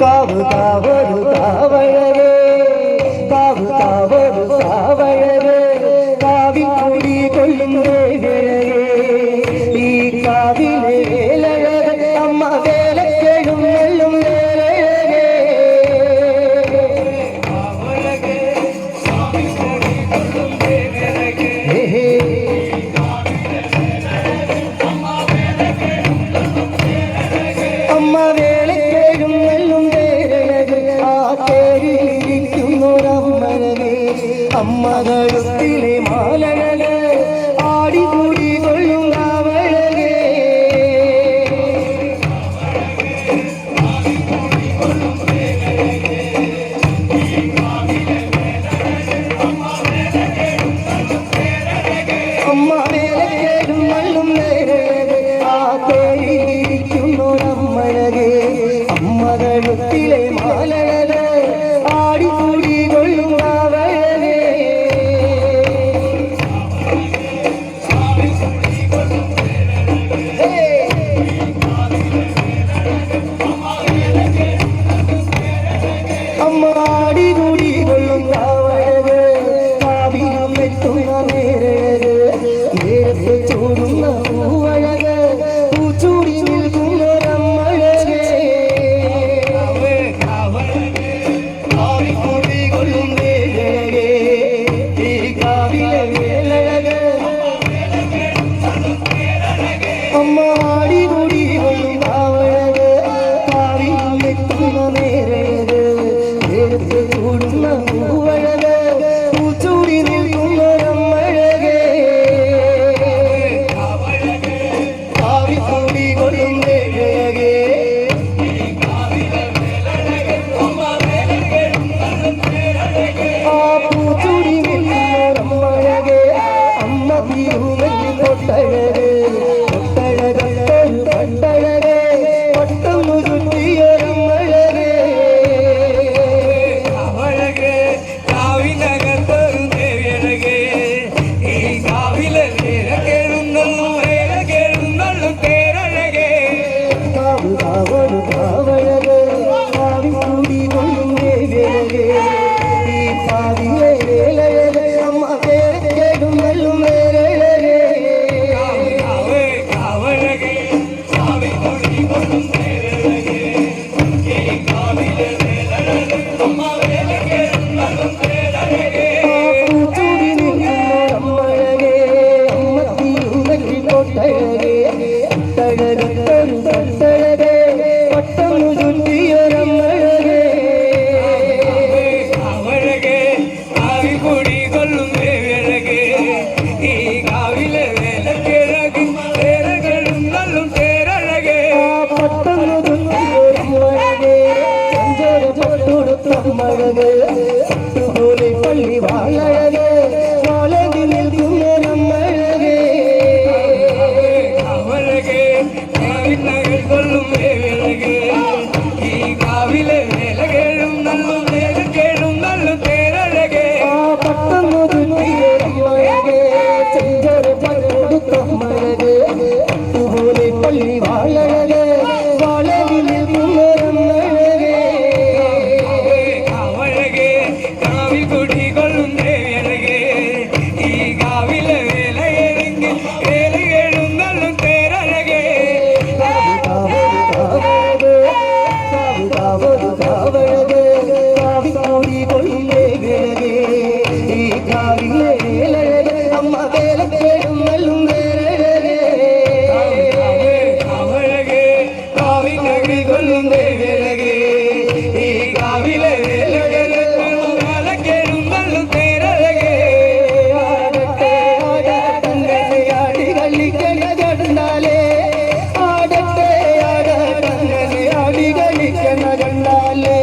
കാവ് കാവൊരു കാവഴകേ കാവ് കാവൊരു കാവഴകേ കാവിൽ കൂടി കൊള്ളും ദേവിഴകേ ഈ കാവിലെ വേലഴകേ അമ്മ വേലക്കേഴും വെള്ളും അമ്മകളുത്തിലെ മാലകള് ആടിക്കൂടി കൊള്ളും കാവഴകേ അമ്മ വേലക്കേടും വള്ളും നേരഴകേ ആ തേരിയിരിക്കുന്നൊരമ്മഴകേ അമ്മകളുത്തിലെ മാലകള് ആടിക്കൂടി കൊള്ളും അമ്മാടികൂടി കൊള്ളും കാവഴകേ കാവിലും എത്തുന്ന നേരത്ത് ചൂടുന്ന പൂവഴകേ പൂച്ചൂടി നിൽക്കുന്നൊരമ്മഴകേ കാവിക്കൂടി കൊള്ളും നേരഴകേ ഈ കാവിലെ വേലഴകേ അമ്മാടികൂടി കൊള്ളും കാവഴകേ കാവിലും എത്തുന്ന നേരഴകേ കൂടുന്ന പൂവഴകേ പൂച്ചൂടി നിൽക്കുന്നൊരമ്മഴകേ കാവിക്കൂടി കൊള്ളും ദേവിഴകേ ആ പൂച്ചൂടി നിൽക്കുന്നൊരമ്മഴകേ അമ്മ തിരുവല്ലി കൊട്ടഴകേ കൊട്ടഴകൊരു പട്ടഴകേ കൊട്ടൊന്നു ചുറ്റിയൊരമ്മഴകേ കാവൊരു കാവഴകേ കാവിക്കൂടി കൊള്ളും ദേവിഴകേ ഈ പാവിലെ വേലഴകേ അമ്മ വേലക്കേടും വെള്ളും വേലഴകേ കാവഴകേ കാവിക്കൂടി കൊള്ളും ദേവിഴകേ ഈ കാവിലെ വേലഴകേ അമ്മ വേലക്കേടും വെള്ളും വേലഴകേ പൂച്ചൂടി നിൽക്കുന്നൊരമ്മഴകേ അമ്മ തിരുവല്ലി കൊട്ടഴകേ കൊട്ടഴകൊരു പട്ടഴകേ പട്ടൊന്നു ചുറ്റിയൊരമ്മഴകേ കാവഴകേ കാവിക്കൂടി കൊള്ളും ദേവിഴകേ ഈ കാവിലെ വേലക്കിഴകേ വേലകളും നല്ലും തേരഴകേ പട്ടൊന്നു ചുറ്റിയൊരമ്മഴകേ ചഞ്ചോര പട്ടുടുത്തമ്മഴകേ പോലെ പള്ളി വാഴഴകേ വാളതി നിൽക്കുന്നൊരമ്മഴകേ കാവഴകേ കാവിനകൾ കൊള്ളും വേലഴകേ ഈ കാവിലെ വേലകേഴും നല്ലും വേലക്കേഴും നല്ലും തേരഴകേ പട്ടൊന്നു ചുറ്റിയൊരമ്മഴകേ ചഞ്ചോര പട്ടുടുത്തമ്മഴകേ പോലെ പള്ളി വാഴഴകേ വാളതി നിൽക്കുന്നൊരമ്മഴകേ കാവഴകേ കാവിക്കൂടി കൊള്ളും ദേവിഴകേ ഈ കാവിലെ വേലയെങ്കിൽ വേലകേഴും നല്ലും തേരഴകേ കാവൊരു കാവഴകേ കാവിക്കൂടി കൊള്ളും ദേവിഴകേ ഈ കാവിലെ വേലഴകേ അമ്മ വേലക്കേടും വെള്ളും വേലഴകേ കാവഴകേ കാവിക്കൂടി കൊള്ളും ദേവിഴകേ ഈ കാവിലെ വേലഴകേ വേലക്കേടും വെള്ളും തേരഴകേ ആടട്ടെ ആടട്ടെ ആടി കളിക്കണ കണ്ടാലേ ആടട്ടെ ആടട്ടെ ആടി കളിക്കണ കണ്ടാലേ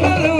Hello.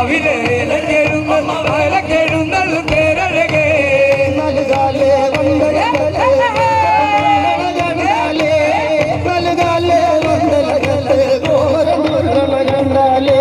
കാവിലെ വേലക്കെഴുന്നള്ളു തേരഴകേ നൽകാലേ വന്ദനകളെ നൽകാലേ വന്ദനകളെ ഘോരമുദ്രമ കണ്ടാലേ